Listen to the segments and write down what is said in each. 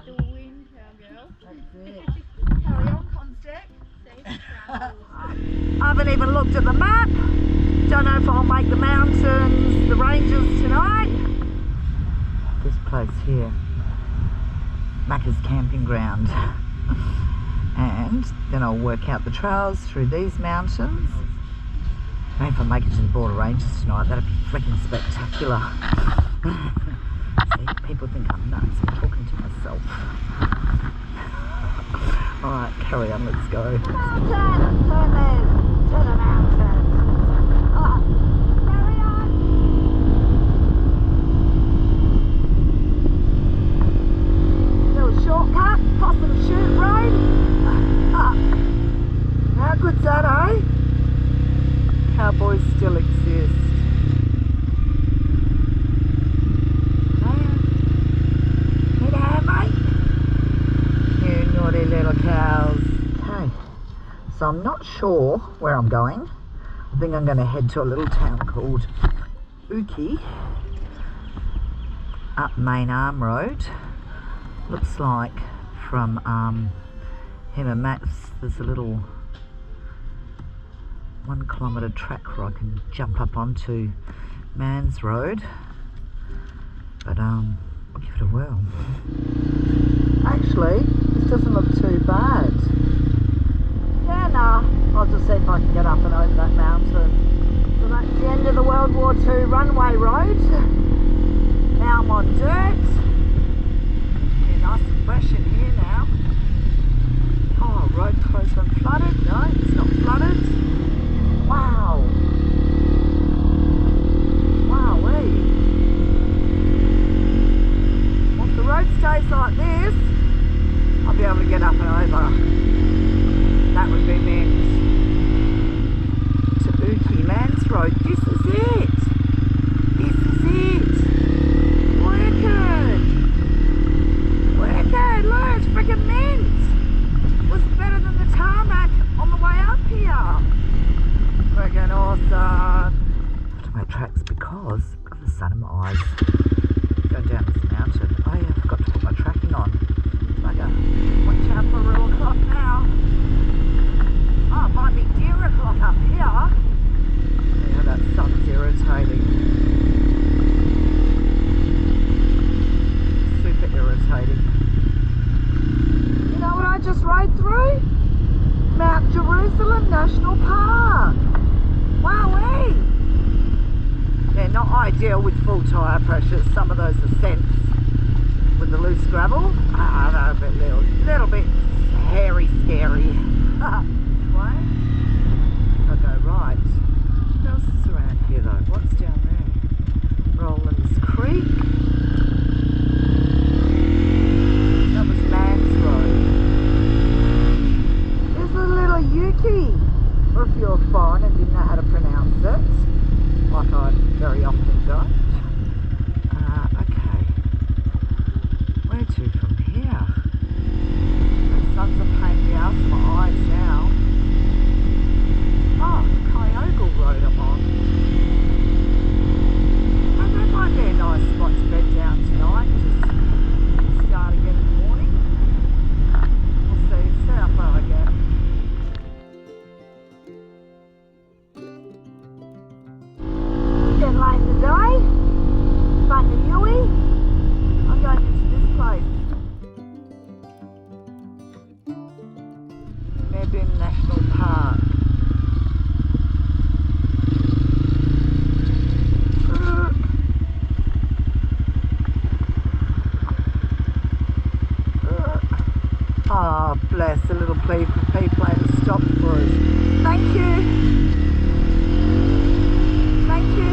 the wind, cowgirl. That's it. Carry on, Konstek. Safe travels. I haven't even looked at the map. Don't know if I'll make the mountains, the ranges tonight. This place here, Macca's camping ground. And then I'll work out the trails through these mountains. And if I make it to the border ranges tonight, that'd be freaking spectacular. See, people think I'm nuts. I'm talking to myself. Alright, carry on, let's go. Mountain! Turn left to the mountain. Alright, carry on! Little shortcut, Possum Shoot Road. How good's that, eh? Cowboys still exist. Little cows. Okay, so I'm not sure where I'm going. I think I'm going to head to a little town called Uki up Main Arm Road. Looks like from him and Max there's a little 1 kilometre track where I can jump up onto Mans Road, but I'll give it a whirl. Actually, this doesn't look too bad. Yeah, nah, I'll just see if I can get up and over that mountain. So that's the end of the World War II runway road. Now I'm on dirt. Yeah, nice and fresh in here now. Oh, road closed when flooded. No, it's not flooded. Wow. Wowee. Well, if the road stays like this, I'll be able to get up and over. That would be meant to Uki Mans Road. This is it. This is it. Wicked. Wicked. Look, it's freaking mint. It was better than the tarmac on the way up here. Freaking awesome. To my tracks because of the sun in my eyes. Going down this mountain. Oh yeah, I forgot to put my tracking on. Bugger. Watch out for real o'clock now. Oh, it might be deer o'clock up here. Yeah, that sun's irritating. Super irritating. You know what I just rode through? Mount Rozalyn National Park. Wowee! They're not ideal with full tyre pressures. Some of those ascents with the loose gravel, they're a bit little bit hairy, scary. Right? I'll go right. What else is around here though? What's down there? Rollins Creek. That was Mans Road. There's a little Yuki. Or if you're foreign and didn't know how to pronounce it, like I very often don't. Okay. Where to from here? The sun's a pain in the ass in my eyes now. Oh, Kyogle Road I'm on. And that might be a nice spot to bed down tonight. Just start again in the morning. We'll see how far I get. Been late in the day. Banging Yui. I'm going into this place. Mebbin National Park. Oh, bless, a little plea for people to stop for us. Thank you. Thank you.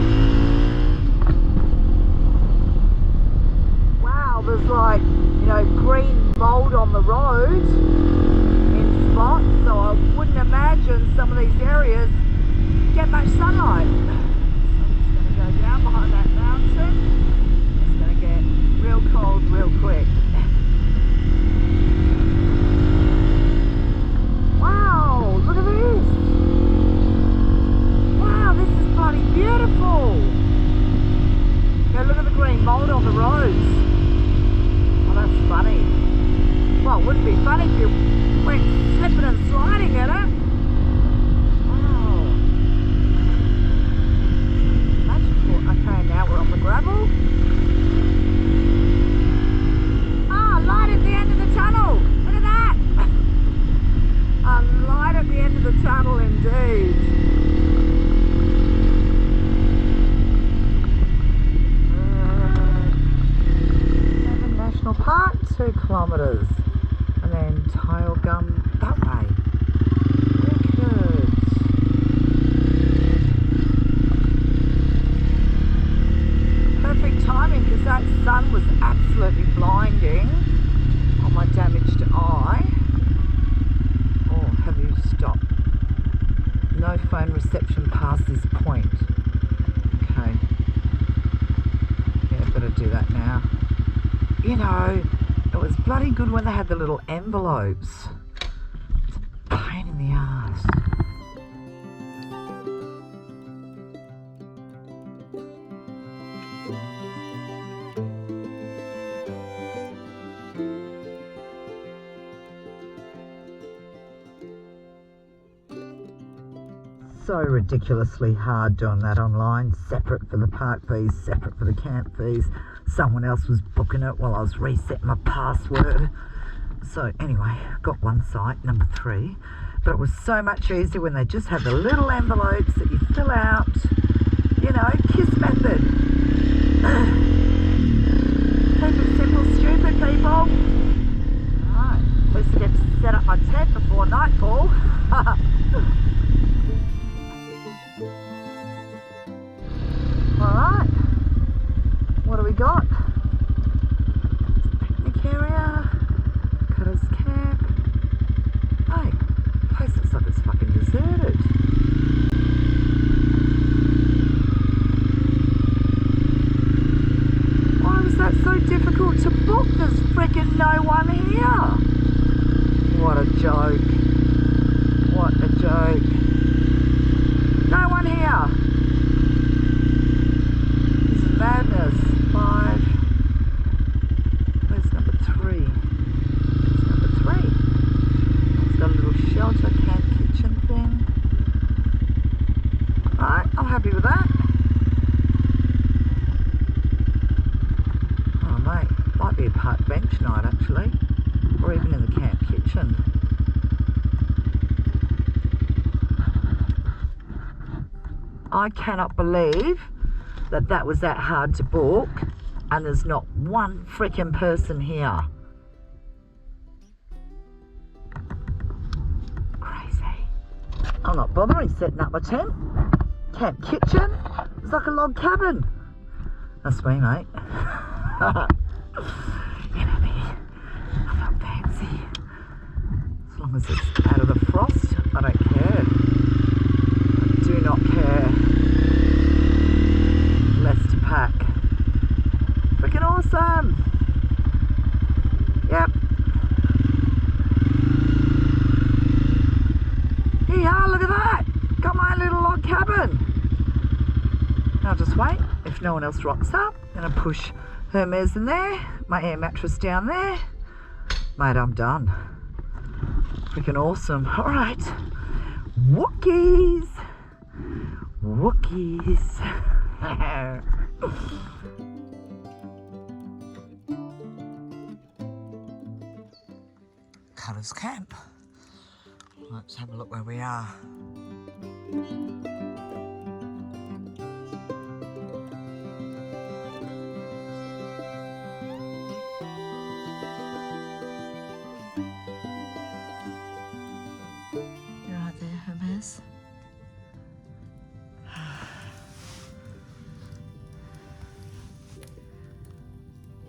Wow, there's like, you know, green mould on the road in spots, so I wouldn't imagine some of these areas get much sunlight. So I'm just going to go down behind that mountain. It's going to get real cold real quick. Wow, look at this. Wow, this is bloody beautiful. Go look at the green mould on the roads. Oh, that's funny. channel indeed. Mebbin National Park, 2 kilometres. And then Kyogle that way. Wicked. Perfect timing because that sun was absolutely blinding on my damaged eye. Oh, have you stopped? No phone reception past this point. Okay. Yeah, better do that now. You know, it was bloody good when they had the little envelopes. It's a pain in the ass. So ridiculously hard doing that online, separate for the park fees, separate for the camp fees. Someone else was booking it while I was resetting my password. So anyway, got one site, number 3, but it was so much easier when they just had the little envelopes that you fill out, you know, KISS method. Keep it simple, stupid people. Alright, at least I get to set up my tent before nightfall. Alright, what do we got? Picnic area, Cutter's Camp. Hey, place looks like it's fucking deserted. Why was that so difficult to book? There's freaking no one here. What a joke. What a joke. No one here. Madness. 5. Where's number 3? It's number 3. It's got a little shelter, camp kitchen thing. Alright, I'm happy with that. Oh mate, might be a park bench night actually. Or even in the camp kitchen. I cannot believe that was that hard to book and there's not one freaking person here. Crazy. I'm not bothering setting up my tent. Camp kitchen. It's like a log cabin. That's me, mate. You know me. I'm not fancy. As long as it's out of the frost, I don't care. I do not care. Less to pack. Freaking awesome. Yep. Yeah, look at that. Got my little log cabin. Now just wait. If no one else rocks up, gonna push Hermes in there, my air mattress down there. Mate, I'm done. Freaking awesome. Alright. Wookiees. Wookiees. Cutter's Camp. Let's have a look where we are. You're right there, Hermes.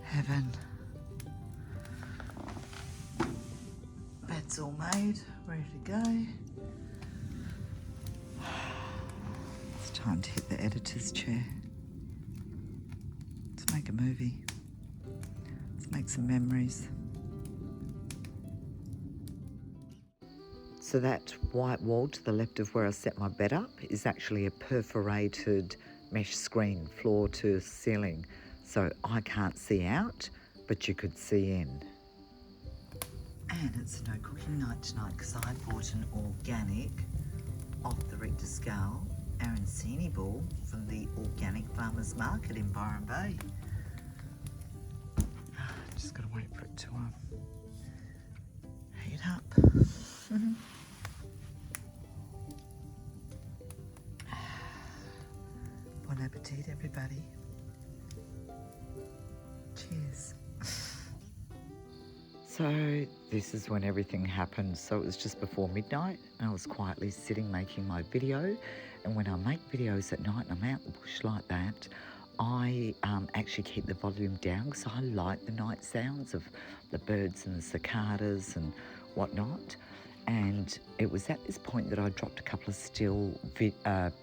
Heaven. Bed's all made, ready to go. It's time to hit the editor's chair. Let's make a movie. Let's make some memories. So that white wall to the left of where I set my bed up is actually a perforated mesh screen, floor to ceiling. So I can't see out, but you could see in. And it's no cooking night tonight because I bought an organic off the Richter Scale arancini ball from the Organic Farmers Market in Byron Bay. Just gotta wait for it to heat up. appetite, everybody. Cheers. So this is when everything happened. So it was just before midnight and I was quietly sitting making my video. And when I make videos at night and I'm out in the bush like that, I actually keep the volume down because I like the night sounds of the birds and the cicadas and whatnot. And it was at this point that I dropped a couple of still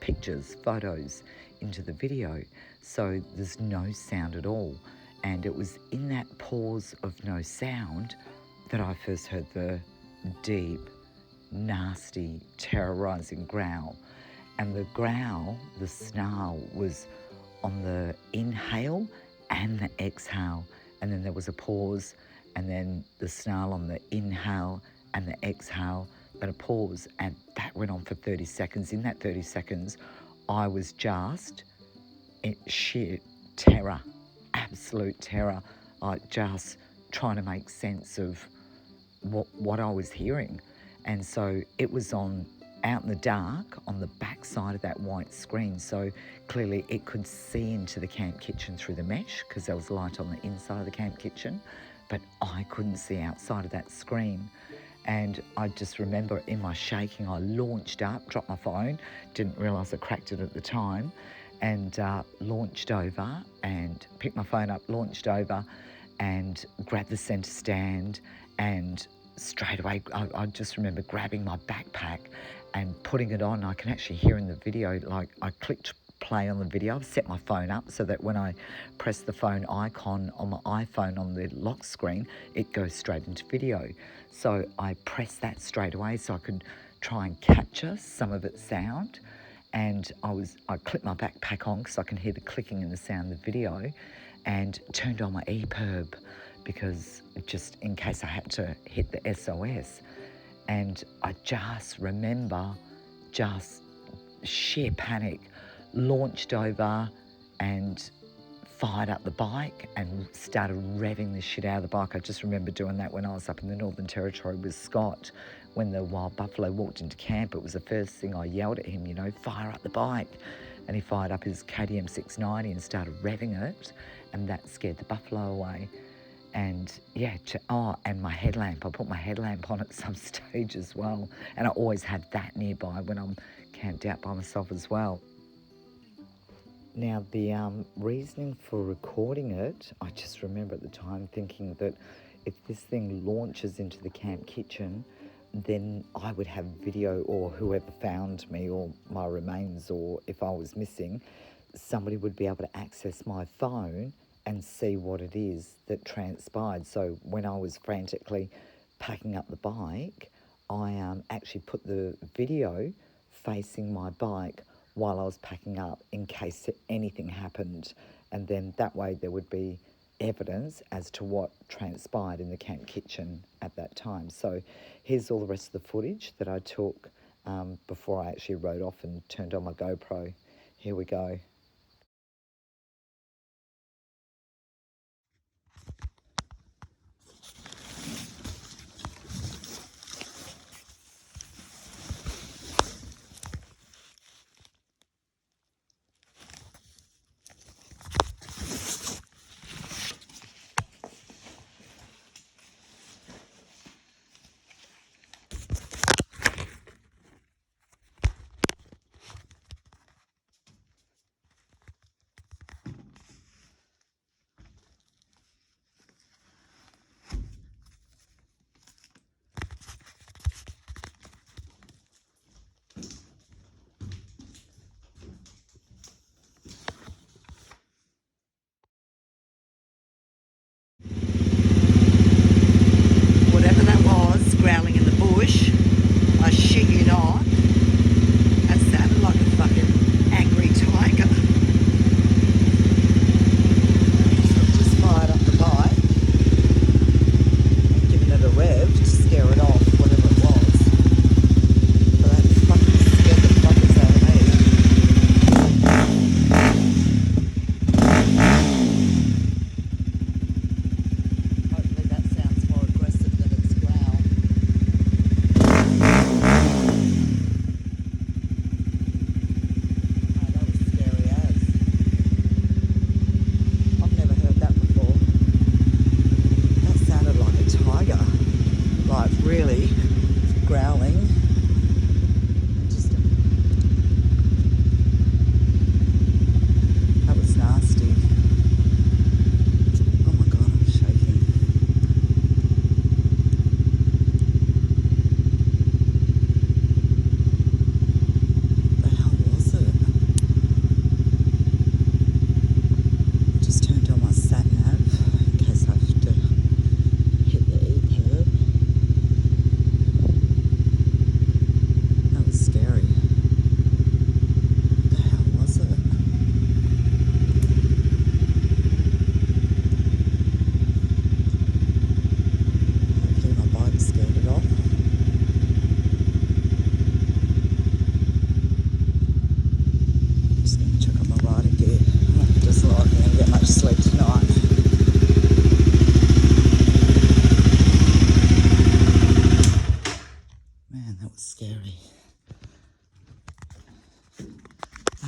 pictures, photos into the video. So there's no sound at all. And it was in that pause of no sound that I first heard the deep, nasty, terrorising growl. And the growl, the snarl, was on the inhale and the exhale. And then there was a pause, and then the snarl on the inhale and the exhale, but a pause. And that went on for 30 seconds. In that 30 seconds, I was just in sheer terror. Absolute terror, just trying to make sense of what I was hearing. And so it was on out in the dark on the back side of that white screen, so clearly it could see into the camp kitchen through the mesh because there was light on the inside of the camp kitchen, but I couldn't see outside of that screen. And I just remember in my shaking, I launched up, dropped my phone, didn't realise I cracked it at the time, and launched over and picked my phone up, launched over and grabbed the centre stand, and straight away I just remember grabbing my backpack and putting it on. I can actually hear in the video, like I clicked play on the video. I've set my phone up so that when I press the phone icon on my iPhone on the lock screen, it goes straight into video. So I pressed that straight away so I could try and capture some of its sound. And I clipped my backpack on because I can hear the clicking and the sound of the video, and turned on my EPIRB because just in case I had to hit the SOS. And I just remember just sheer panic, launched over and fired up the bike and started revving the shit out of the bike. I just remember doing that when I was up in the Northern Territory with Scott. When the wild buffalo walked into camp, it was the first thing I yelled at him, you know, fire up the bike. And he fired up his KTM 690 and started revving it, and that scared the buffalo away. And yeah, and my headlamp. I put my headlamp on at some stage as well. And I always have that nearby when I'm camped out by myself as well. Now, the reasoning for recording it, I just remember at the time thinking that if this thing launches into the camp kitchen, then I would have video, or whoever found me or my remains, or if I was missing, somebody would be able to access my phone and see what it is that transpired. So when I was frantically packing up the bike, I actually put the video facing my bike while I was packing up in case anything happened. And then that way there would be evidence as to what transpired in the camp kitchen at that time. So here's all the rest of the footage that I took before I actually rode off and turned on my GoPro. Here we go.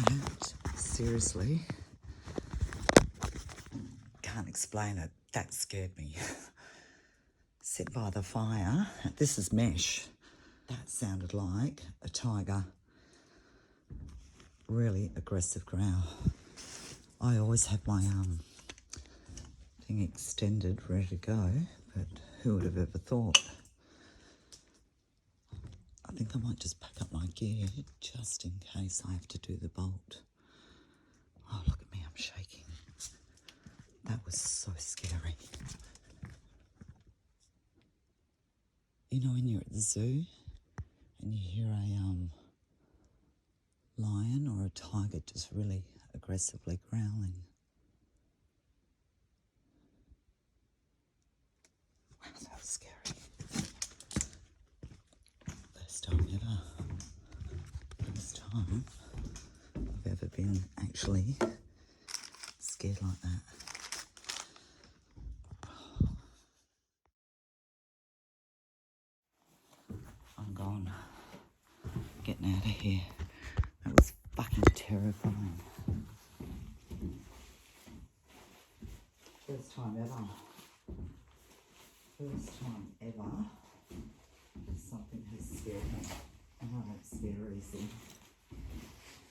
That, seriously, can't explain it. That scared me. Sit by the fire. This is mesh. That sounded like a tiger. Really aggressive growl. I always have my thing extended, ready to go, but who would have ever thought? I think I might just pack up my gear just in case I have to do the bolt. Oh, look at me, I'm shaking. That was so scary. You know when you're at the zoo and you hear a lion or a tiger just really aggressively growling? Wow, that was scary. First time I've ever been actually scared like that. I'm gone. Getting out of here. That was fucking terrifying. First time ever something has scared me. And I don't scare easy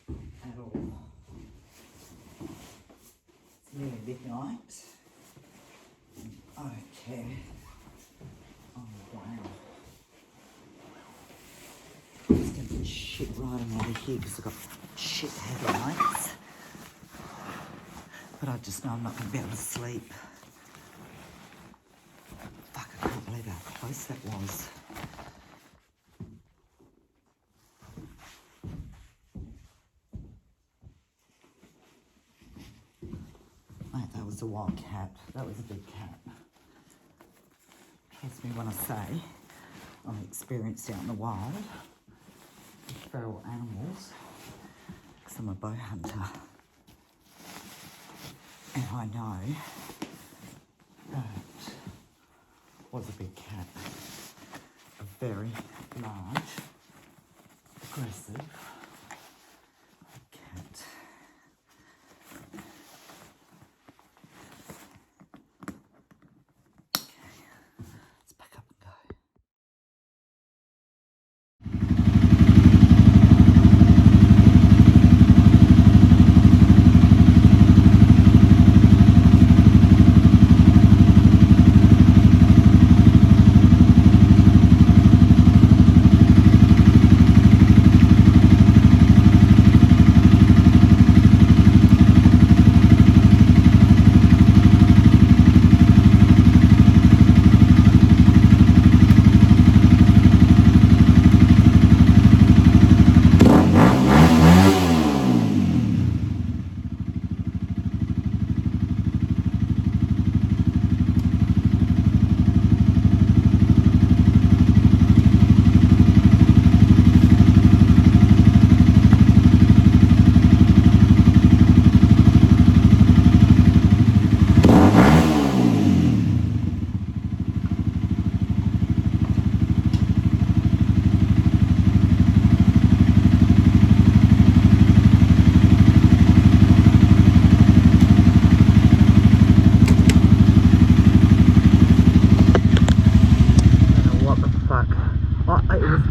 at all. It's nearly midnight. I don't care. Oh wow. I'm just going to put shit riding over here because I've got shit headlights. But I just know I'm not going to be able to sleep. Fuck, I can't believe how close that was. Mate, that was a wild cat. That was a big cat. Trust me when I say I'm experienced out in the wild with feral animals because I'm a bow hunter. And I know that was a big cat. A very large, aggressive cat. Okay, let's pack up and go.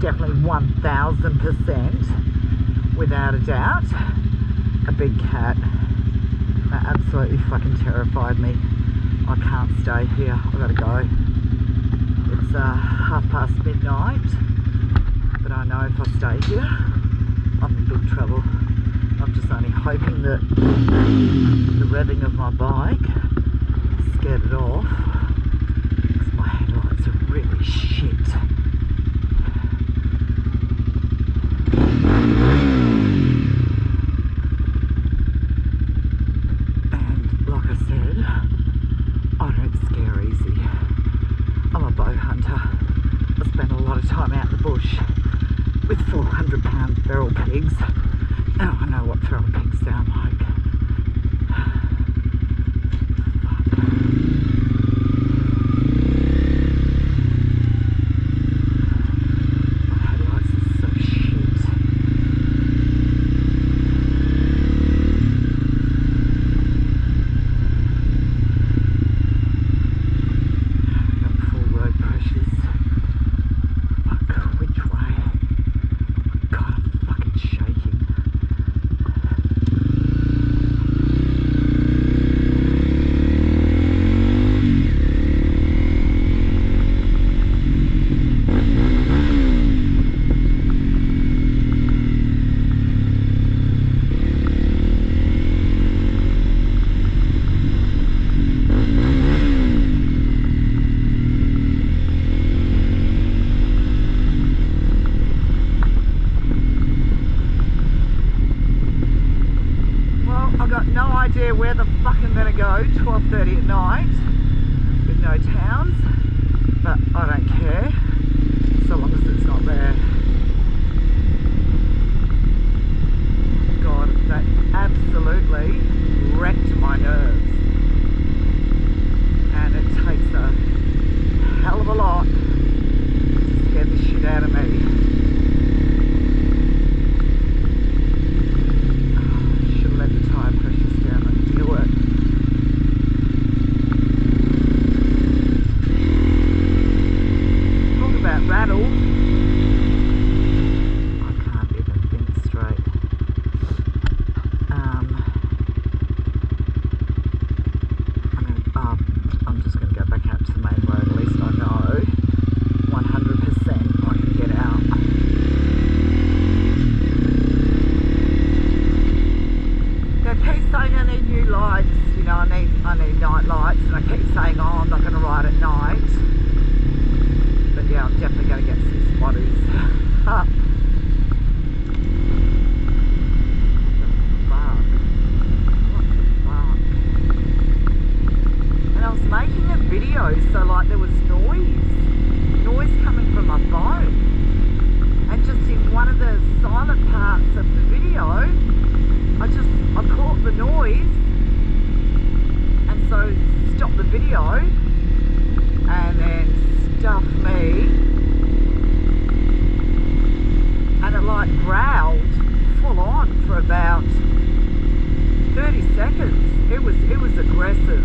Definitely 1000%, without a doubt, a big cat. That absolutely fucking terrified me. I can't stay here. I've got to go. It's midnight, but I know if I stay here, I'm in big trouble. I'm just only hoping that the revving of my bike scared it off, because my headlights are really shit. With 400-pound feral pigs. Now I know what feral pigs sound like. My headlights are so shit. fucking gonna go 12:30 at night with no towns, but I don't care so long as it's not there. God, that absolutely wrecked my nerves, and it takes a hell of a lot to scare the shit out of me. Should have let the tyre pressures down and knew it. Talk about rattled. I can't even think straight. I'm just going to go back out to the main road. At least I know 100% I can get out. They keep saying I need new lights, you know, I need night lights, and I keep saying, oh, I'm not going to ride at night. But yeah, I'm definitely going to get some spotters. Making a video, so like there was noise coming from my phone, and just in one of the silent parts of the video I caught the noise, and so stopped the video, and then stuffed me, and it like growled full on for about 30 seconds. It was aggressive.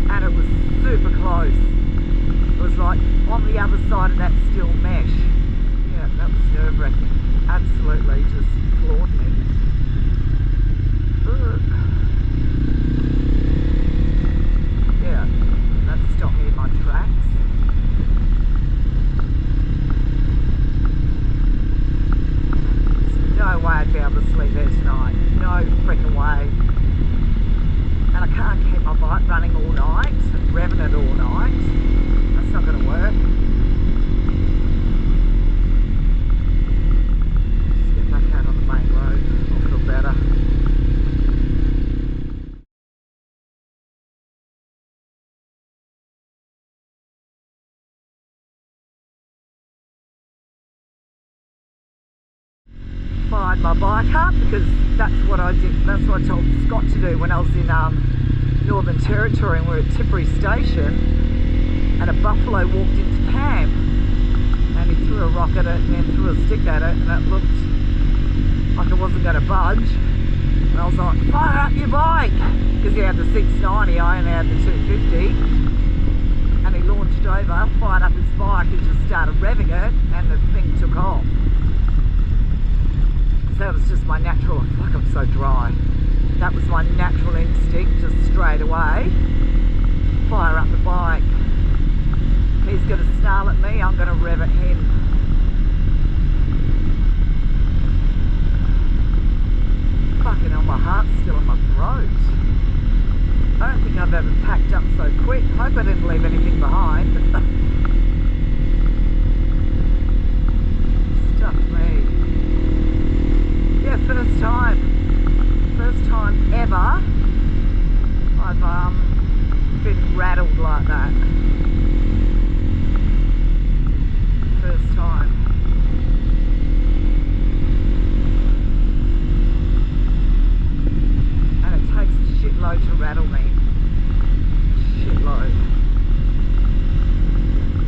And it was super close. It was like on the other side of that steel mesh. Yeah, that was nerve-wracking. Absolutely just floored me. Ugh. Yeah, that stopped me in my tracks. There's no way I'd be able to sleep there tonight. No freaking way. And I can't keep my bike running all night, and revving it all night. That's not going to work. Just get back out on the main road. I'll feel better. Fired my bike up because that's what I did. That's what I told Scott to do when I was in Northern Territory, and we're at Tipperary Station, and a buffalo walked into camp, and he threw a rock at it and then threw a stick at it, and it looked like it wasn't going to budge. And I was like, fire up your bike, because he had the 690, I only had the 250, and he launched over, fired up his bike, and just started revving it, and the thing took off. So that was just my natural, fuck, I'm so dry. That was my natural instinct, just straight away. Fire up the bike. He's going to snarl at me, I'm going to rev at him. Fucking hell, my heart's still in my throat. I don't think I've ever packed up so quick. Hope I didn't leave anything behind. Stuff me. Yeah, first time ever I've been rattled like that. First time. And it takes a shitload to rattle me. Shitload.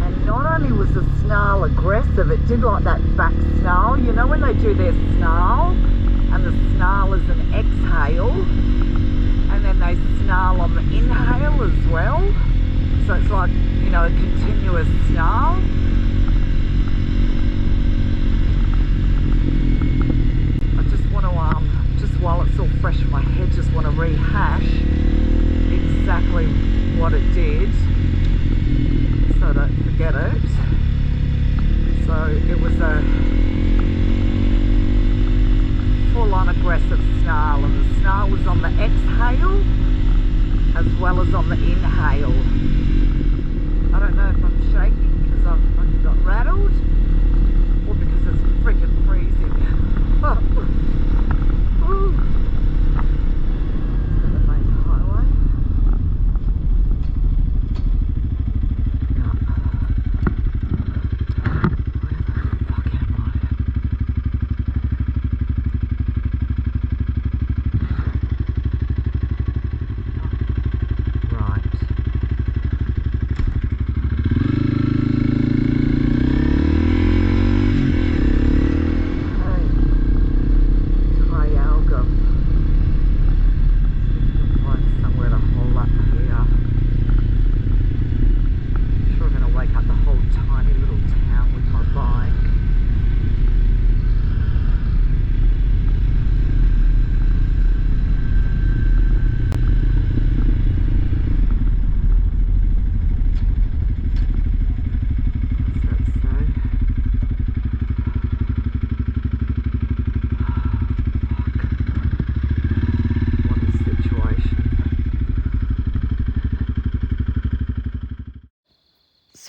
And not only was the snarl aggressive, it did like that back snarl. You know when they do their snarl? And the snarl is an exhale, and then they snarl on the inhale as well. So it's like, you know, a continuous snarl. I just want to, just while it's all fresh in my head, just want to rehash exactly what it did, so I don't forget it. So it was a full-on aggressive snarl, and the snarl was on the exhale as well as on the inhale. I don't know if I'm shaking because I've fucking got rattled, or because it's freaking freezing. Ooh. The main highway.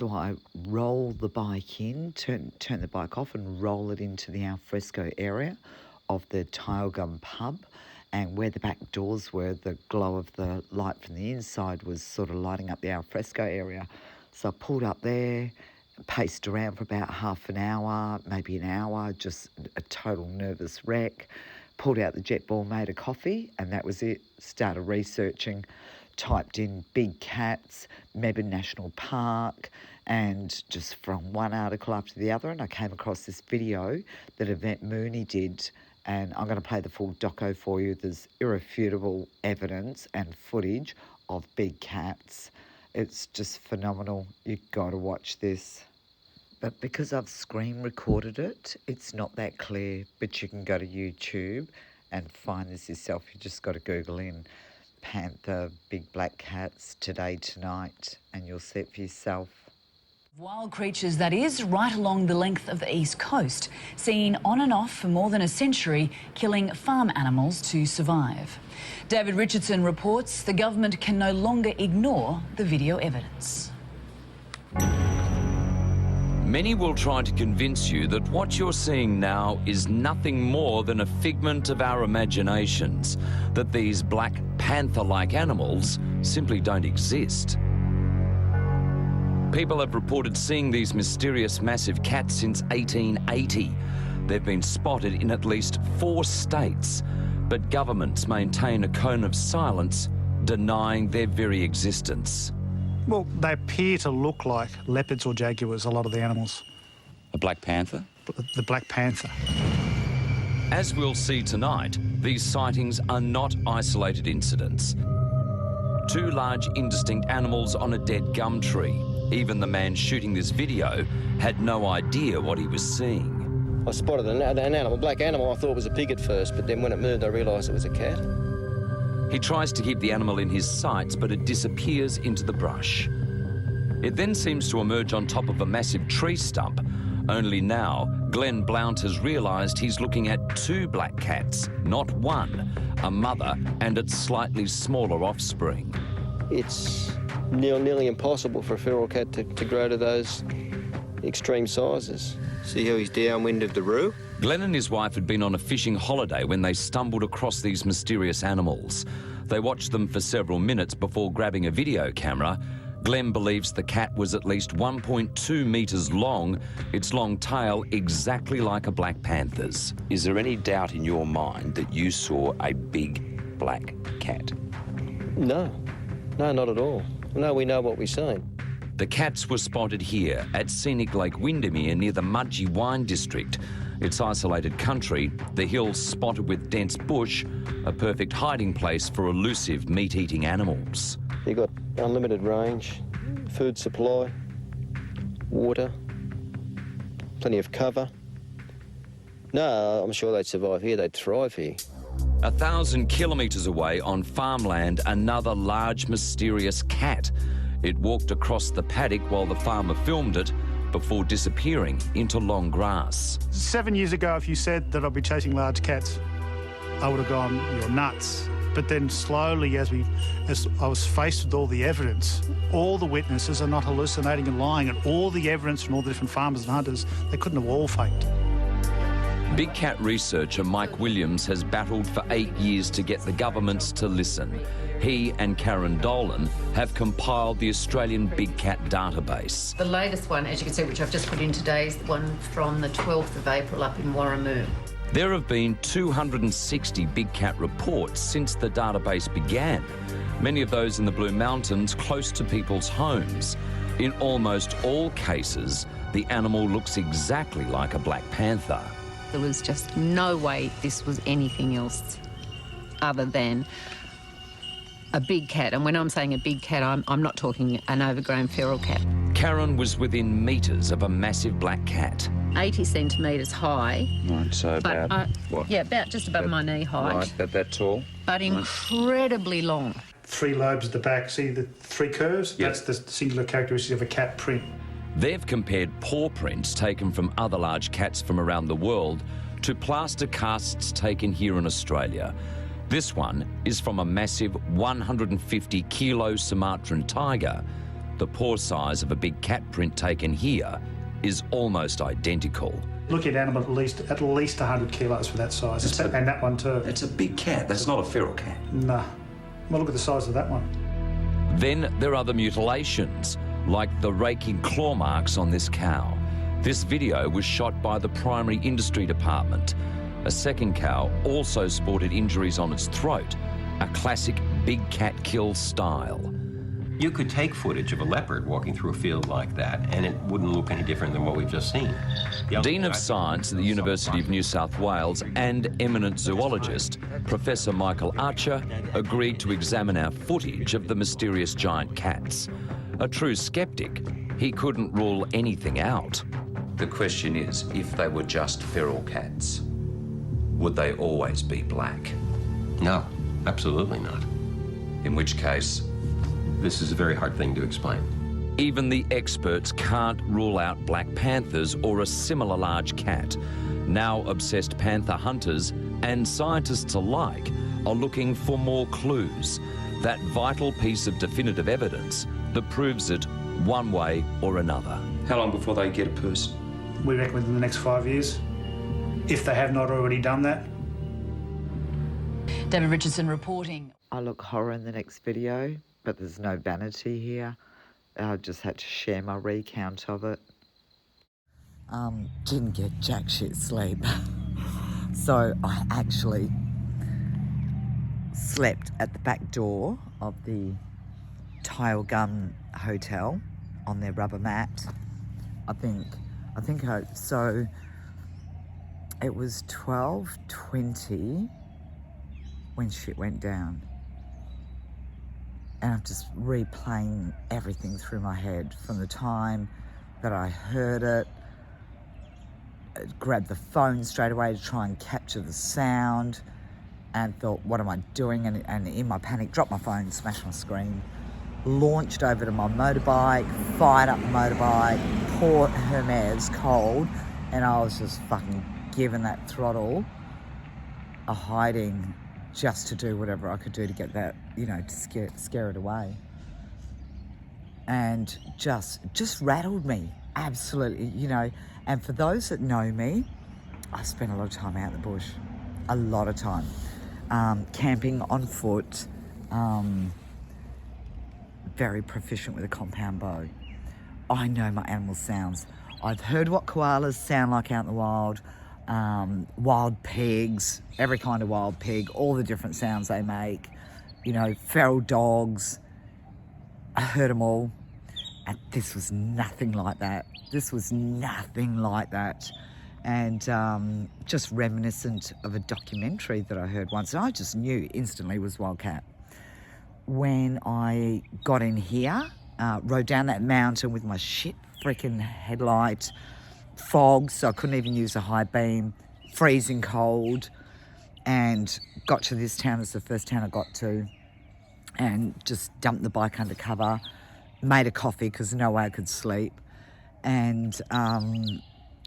So I roll the bike in, turn the bike off and roll it into the alfresco area of the Kyogle pub. And where the back doors were, the glow of the light from the inside was sort of lighting up the alfresco area. So I pulled up there, paced around for about half an hour, maybe an hour, just a total nervous wreck. Pulled out the jet ball, made a coffee, and that was it. Started researching, typed in big cats, Mebbin National Park, and just from one article after the other, and I came across this video that Yvette Mooney did, and I'm going to play the full doco for you. There's irrefutable evidence and footage of big cats. It's just phenomenal. You've got to watch this. But because I've screen recorded it, it's not that clear, but you can go to YouTube and find this yourself. You just got to Google in panther, big black cats, today, tonight, and you'll see it for yourself. Wild creatures, that is, right along the length of the east coast, seen on and off for more than a century, killing farm animals to survive. David Richardson reports the government can no longer ignore the video evidence. Many will try to convince you that what you're seeing now is nothing more than a figment of our imaginations, that these black panther-like animals simply don't exist. People have reported seeing these mysterious massive cats since 1880. They've been spotted in at least 4 states, but governments maintain a cone of silence, denying their very existence. Well, they appear to look like leopards or jaguars, a lot of the animals. A black panther? The black panther. As we'll see tonight, these sightings are not isolated incidents. 2 large indistinct animals on a dead gum tree. Even the man shooting this video had no idea what he was seeing. I spotted an animal, black animal. I thought it was a pig at first, but then when it moved, I realised it was a cat. He tries to keep the animal in his sights, but it disappears into the brush. It then seems to emerge on top of a massive tree stump. Only now, Glenn Blount has realised he's looking at 2 black cats, not 1, a mother and its slightly smaller offspring. It's nearly impossible for a feral cat to grow to those extreme sizes. See how he's downwind of the roo? Glenn and his wife had been on a fishing holiday when they stumbled across these mysterious animals. They watched them for several minutes before grabbing a video camera. Glenn believes the cat was at least 1.2 metres long, its long tail exactly like a black panther's. Is there any doubt in your mind that you saw a big black cat? No, not at all. No, we know what we've seen. The cats were spotted here at scenic Lake Windermere near the Mudgee Wine District. It's isolated country, the hills spotted with dense bush, a perfect hiding place for elusive meat-eating animals. You've got unlimited range, food supply, water, plenty of cover. No, I'm sure they'd survive here, they'd thrive here. 1,000 kilometres away on farmland, another large mysterious cat. It walked across the paddock while the farmer filmed it before disappearing into long grass. 7 years ago, if you said that I'd be chasing large cats, I would have gone, you're nuts. But then slowly, as I was faced with all the evidence, all the witnesses are not hallucinating and lying, and all the evidence from all the different farmers and hunters, they couldn't have all faked. Big cat researcher Mike Williams has battled for 8 years to get the governments to listen. He and Karen Dolan have compiled the Australian Big Cat database. The latest one, as you can see, which I've just put in today, is the one from the 12th of April up in Warramoo. There have been 260 big cat reports since the database began, many of those in the Blue Mountains close to people's homes. In almost all cases, the animal looks exactly like a black panther. There was just no way this was anything else other than a big cat. And when I'm saying a big cat, I'm not talking an overgrown feral cat. Karen was within metres of a massive black cat. 80 centimetres high. Right, so about what? Yeah, about just above my knee height. Right, about that tall. But incredibly long. 3 lobes at the back, see the 3 curves? Yep. That's the singular characteristic of a cat print. They've compared paw prints taken from other large cats from around the world to plaster casts taken here in Australia. This one is from a massive 150-kilo Sumatran tiger. The paw size of a big cat print taken here is almost identical. Look at animal at least 100 kilos for that size, and that one too. It's a big cat. That's not a feral cat. Nah. Well, look at the size of that one. Then there are the mutilations, like the raking claw marks on this cow. This video was shot by the Primary Industry Department. A second cow also sported injuries on its throat, a classic big cat kill style. You could take footage of a leopard walking through a field like that, and it wouldn't look any different than what we've just seen. Dean of Science at the University of New South Wales and eminent zoologist, Professor Michael Archer, agreed to examine our footage of the mysterious giant cats. A true skeptic, he couldn't rule anything out. The question is, if they were just feral cats, would they always be black? No, absolutely not. In which case, this is a very hard thing to explain. Even the experts can't rule out black panthers or a similar large cat. Now obsessed panther hunters and scientists alike are looking for more clues, that vital piece of definitive evidence that proves it one way or another. how long before they get a person? We reckon within the next 5 years, if they have not already done that. David Richardson reporting. I look horror in the next video, but there's no vanity here. I just had to share my recount of it. Didn't get jack shit sleep. So I actually slept at the back door of the Tile Gun Hotel on their rubber mat. So it was 12:20 when shit went down. And I'm just replaying everything through my head from the time that I heard it, grabbed the phone straight away to try and capture the sound, and thought, what am I doing? And in my panic, dropped my phone, smashed my screen, launched over to my motorbike, fired up the motorbike, poor Hermes cold, and I was just fucking giving that throttle a hiding just to do whatever I could do to get that, to scare it away. And just rattled me, absolutely, And for those that know me, I spent a lot of time out in the bush, a lot of time. Camping on foot, very proficient with a compound bow. I know my animal sounds. I've heard what koalas sound like out in the wild, wild pigs, every kind of wild pig, all the different sounds they make, feral dogs. I heard them all, and this was nothing like that. And just reminiscent of a documentary that I heard once, and I just knew instantly it was wildcat. When I got in here, rode down that mountain with my shit freaking headlight, fog, so I couldn't even use a high beam, freezing cold, and got to this town. It's the first town I got to, and just dumped the bike under cover, made a coffee because no way I could sleep, and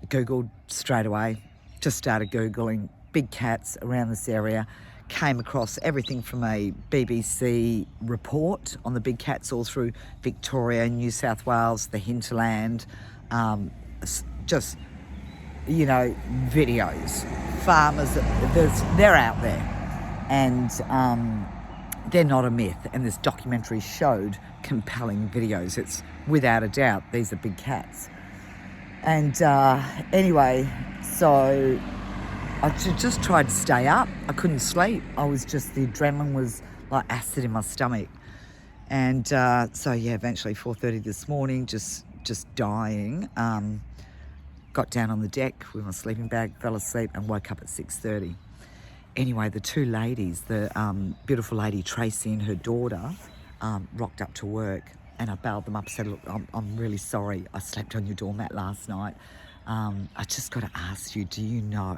Googled straight away, just started Googling big cats around this area, came across everything from a BBC report on the big cats all through Victoria, New South Wales, the hinterland, just, videos. Farmers, they're out there, and they're not a myth, and this documentary showed compelling videos. It's without a doubt, these are big cats. And anyway, so I just tried to stay up. I couldn't sleep. The adrenaline was like acid in my stomach. And eventually 4:30 this morning, just dying. Got down on the deck with my sleeping bag, fell asleep, and woke up at 6:30. Anyway, the two ladies, the beautiful lady Tracy and her daughter, rocked up to work. And I bailed them up, said, look, I'm really sorry. I slept on your doormat last night. I just got to ask you, do you know,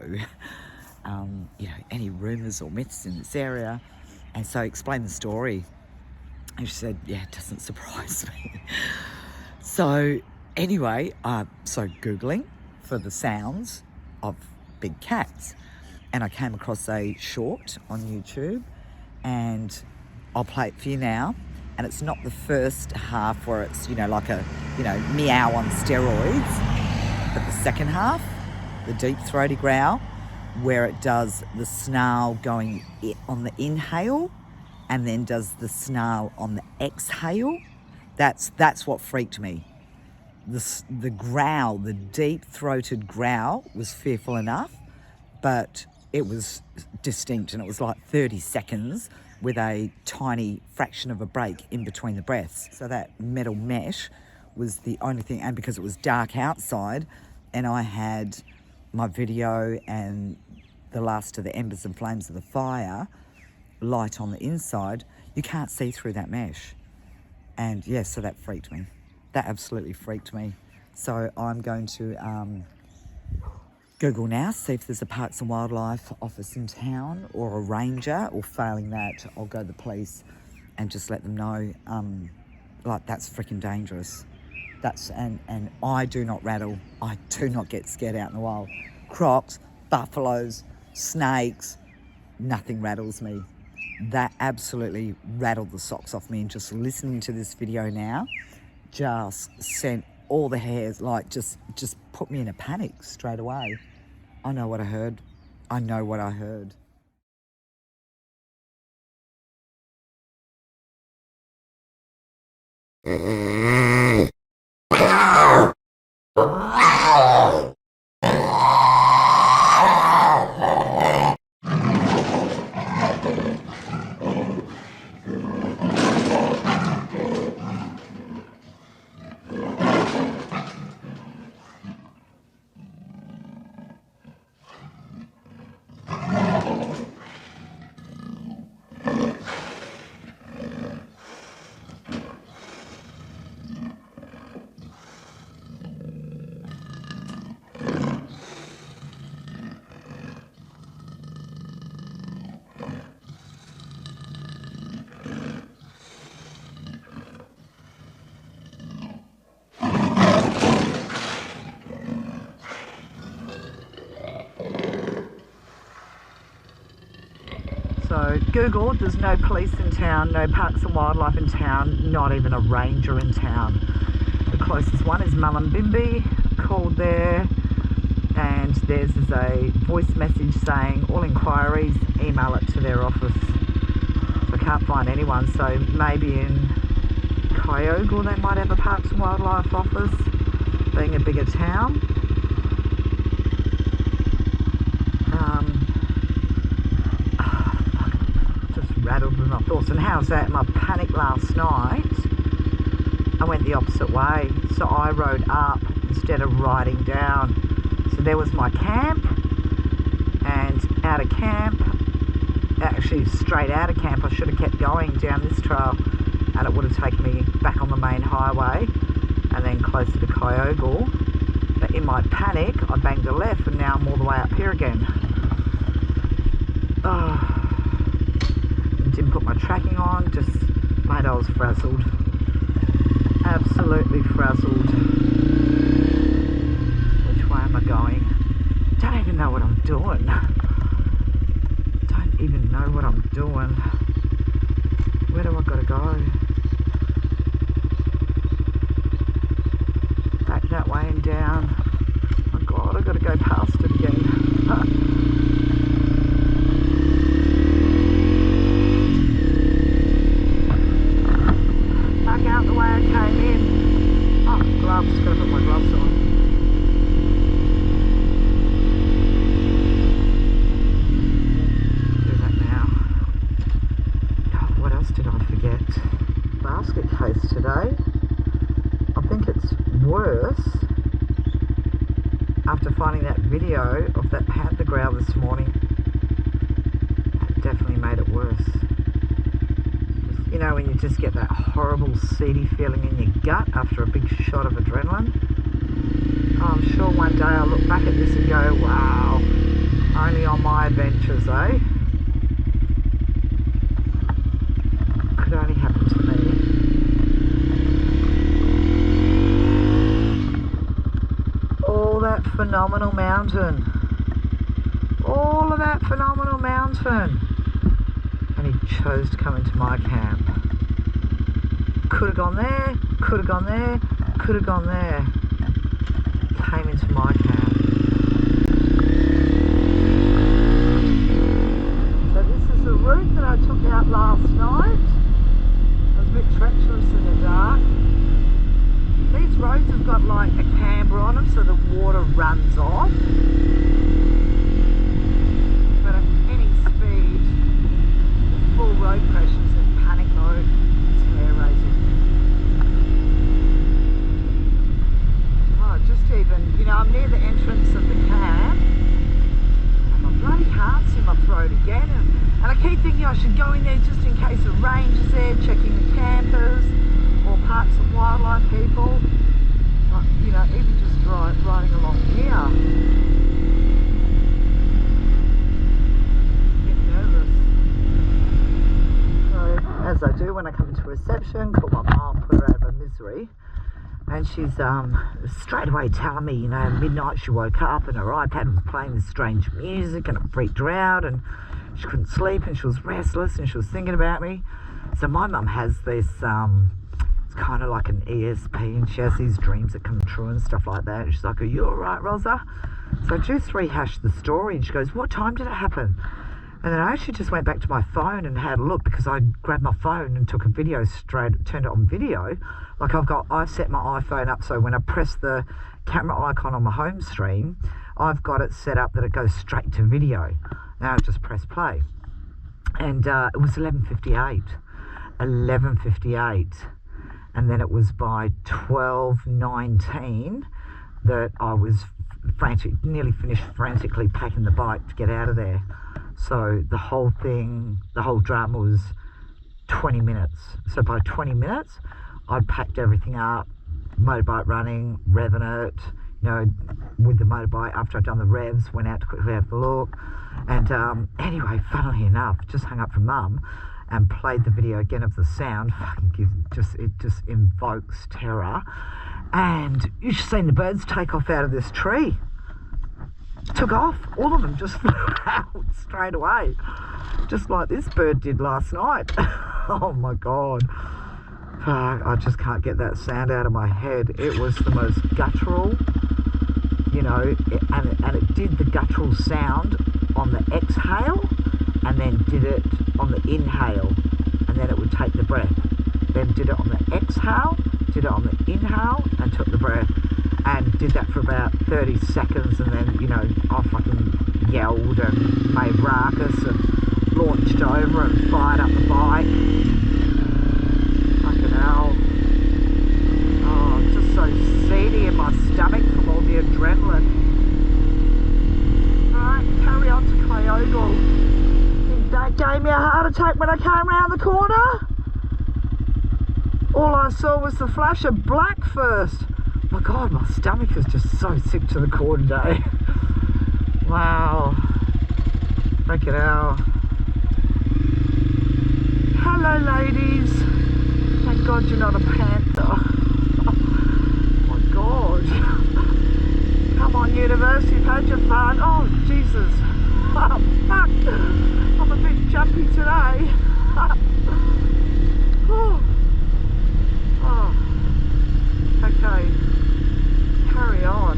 any rumours or myths in this area? And so I explained the story. And she said, yeah, it doesn't surprise me. So anyway, so Googling for the sounds of big cats. And I came across a short on YouTube, and I'll play it for you now. and it's not the first half where it's, you know, like a, you know, meow on steroids, but the second half, the deep throaty growl, where it does the snarl going on the inhale and then does the snarl on the exhale. That's what freaked me. The growl, the deep-throated growl was fearful enough, but it was distinct, and it was like 30 seconds with a tiny fraction of a break in between the breaths. So that metal mesh was the only thing, and because it was dark outside and I had my video and the last of the embers and flames of the fire light on the inside, you can't see through that mesh. And yeah, so that freaked me. That absolutely freaked me. So I'm going to Google now, see if there's a Parks and Wildlife office in town or a ranger, or failing that, I'll go to the police and just let them know, like, that's freaking dangerous. And I do not rattle. I do not get scared out in the wild. Crocs, buffaloes, snakes, nothing rattles me. That absolutely rattled the socks off me, and just listening to this video now just sent all the hairs, like, just put me in a panic straight away. I know what I heard. I know what I heard. So Google, there's no police in town, no Parks and Wildlife in town, not even a ranger in town. The closest one is Mullumbimby. Called there, and theirs is a voice message saying all inquiries, email it to their office. So I can't find anyone, so maybe in Kyogle they might have a Parks and Wildlife office, being a bigger town. Rattled with my thoughts. And how's that? My panic last night, I went the opposite way, so I rode up instead of riding down. So there was my camp, and out of camp, actually straight out of camp, I should have kept going down this trail, and it would have taken me back on the main highway and then closer to Kyogle. But in my panic, I banged a left, and now I'm all the way up here again. Oh. Didn't put my tracking on, just, mate, I was frazzled. Absolutely frazzled. Which way am I going? Don't even know what I'm doing. Don't even know what I'm doing. Where do I gotta go? Back that way and down. Oh my God, I gotta go past it again. Out the way I came in. Oh, gloves, gotta put my gloves on. Do that now. God, what else did I forget? Basket case today. I think it's worse after finding that video of that panther growl this morning. That definitely made it worse. You know, when you just get that horrible seedy feeling in your gut after a big shot of adrenaline. Oh, I'm sure one day I'll look back at this and go, wow, only on my adventures, eh? Could only happen to me. All that phenomenal mountain. All of that phenomenal mountain. And he chose to come into my camp. Could have gone there, could have gone there, could have gone there. Came into my camp. So this is the route that I took out last night. It was a bit treacherous in the dark. These roads have got like a camber on them so the water runs off. But at any speed, full road pressure's in panic mode. It's hair raising. Oh, just even, you know, I'm near the entrance of the camp and my bloody heart's in my throat again. And I keep thinking I should go in there just in case a ranger's there checking the campers or parks and wildlife people. But, you know, even just riding along here. As I do when I come into reception, call my mum, put her out of her misery, and she's straight away telling me, you know, midnight she woke up and her iPad was playing this strange music and it freaked her out and she couldn't sleep and she was restless and she was thinking about me. So my mum has this, it's kind of like an ESP, and she has these dreams that come true and stuff like that. And she's like, are you alright, Rosa? So I just rehashed the story and she goes, what time did it happen? And then I actually just went back to my phone and had a look because I grabbed my phone and took a video straight, turned it on video. Like I've set my iPhone up so when I press the camera icon on my home screen, I've got it set up that it goes straight to video. Now I just press play. And it was 11:58. And then it was by 12:19 that I was nearly finished frantically packing the bike to get out of there. So the whole drama was 20 minutes. So by 20 minutes, I'd packed everything up, motorbike running, revving it, you know, with the motorbike. After I'd done the revs, went out to quickly have a look. And anyway, funnily enough, just hung up from Mum and played the video again of the sound. It just invokes terror. And you should have seen the birds take off out of this tree. Took off, all of them just flew out straight away, just like this bird did last night. Oh my God, I just can't get that sound out of my head. It was the most guttural, you know, and it did the guttural sound on the exhale and then did it on the inhale, and then it would take the breath, then did it on the exhale, did it on the inhale and took the breath. And did that for about 30 seconds, and then, you know, I fucking yelled and made ruckus and launched over and fired up the bike. Fucking hell. Oh, I'm just so seedy in my stomach from all the adrenaline. Alright, carry on to Kyogle. Think that gave me a heart attack when I came round the corner? All I saw was the flash of black first. My God, my stomach is just so sick to the core today. Wow. Freaking hell. Hello, ladies. Thank God you're not a panther. Oh my God. Come on, universe, you've had your fun. Oh, Jesus. Oh, fuck. I'm a bit jumpy today. Oh. Okay. Carry on.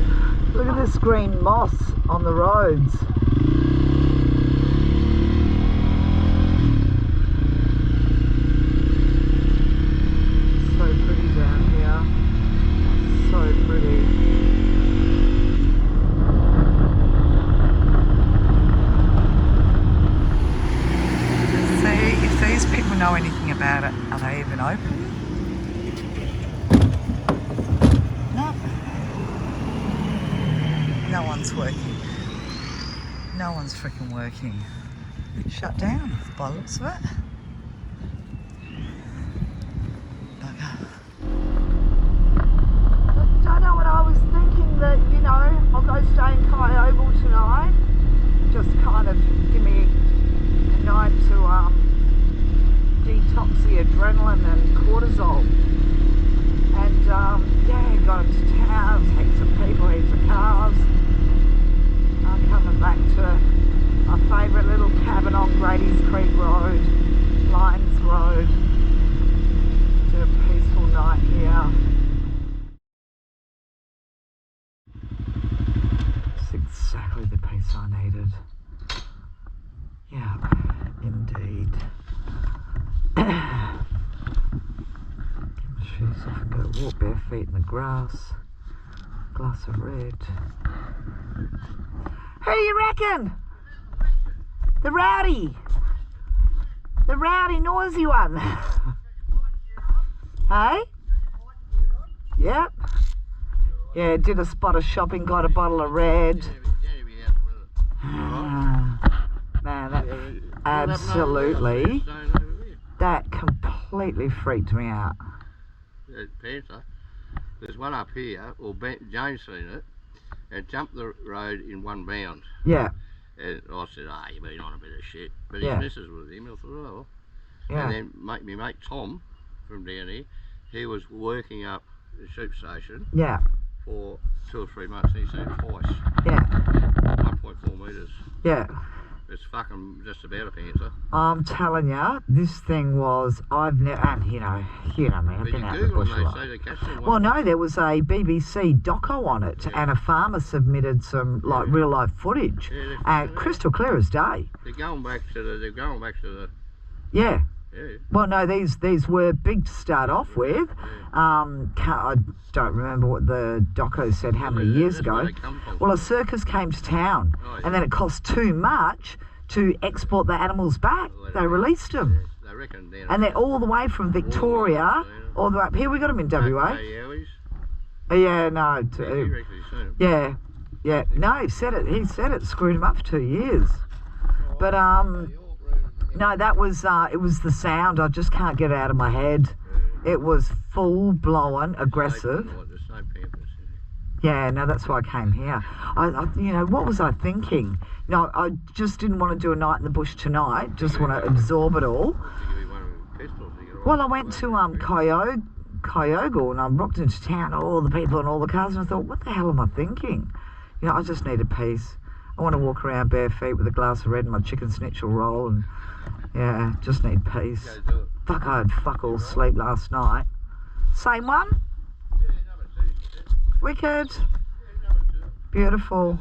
Look at this green moss on the roads. So pretty down here. So pretty. See, if these people know anything about it, are they even open? No one's working. No one's freaking working. Shut down by the looks of it. Bugger. Don't know what I was thinking that, you know, I'll go stay in Kyogle tonight. Just kind of give me a night to detox the adrenaline and cortisol. And yeah, got into town, heaps of people, heaps of cars. I'm coming back to my favourite little cabin on Grady's Creek Road. jeez, I can go walk bare feet in the grass. Glass of red. Who do you reckon? The rowdy, noisy one. Hey? Yep. Yeah, did a spot of shopping, got a bottle of red. Man, that absolutely, that completely freaked me out. Panther. There's one up here, or James seen it, and jumped the road in one bound. Yeah. And I said, you've been on a bit of shit. But Yeah. his missus was with him, I thought, oh. Yeah. And then my mate Tom, from down here, he was working up the sheep station Yeah. for 2 or 3 months, and he seen it twice. Yeah. 1.4 metres. Yeah. It's fucking just about a panther. I'm telling you, this thing was, I've never, and you know me, I've But been you out in the Google bush them, a lot. they say they catch them. Well, no, there was a BBC doco on it, and a farmer submitted some like real life footage, and crystal clear as day. They're going back to the. Yeah. Yeah. Well, no, these were big to start off with. I don't remember what the doco said how many years That's where ago. they come from. Well, a circus came to town, and then it cost too much to export the animals back. They released them, They reckon down and they're all the way from Victoria, all the way up here. We got them in WA. Yeah, no, yeah, yeah. No, he said it. He said it screwed him up for 2 years. But no, that was it was the sound. I just can't get it out of my head. It was full blown aggressive. Yeah, no, that's why I came here. I you know, what was I thinking? No, I just didn't want to do a night in the bush tonight. Just want to absorb it all. Well, I went to Kyogle and I rocked into town, all the people and all the cars, and I thought, what the hell am I thinking? You know, I just needed peace. I want to walk around bare feet with a glass of red and my chicken schnitzel roll, and yeah, just need peace. Fuck, I had fuck all sleep last night. Same one? Wicked. Beautiful.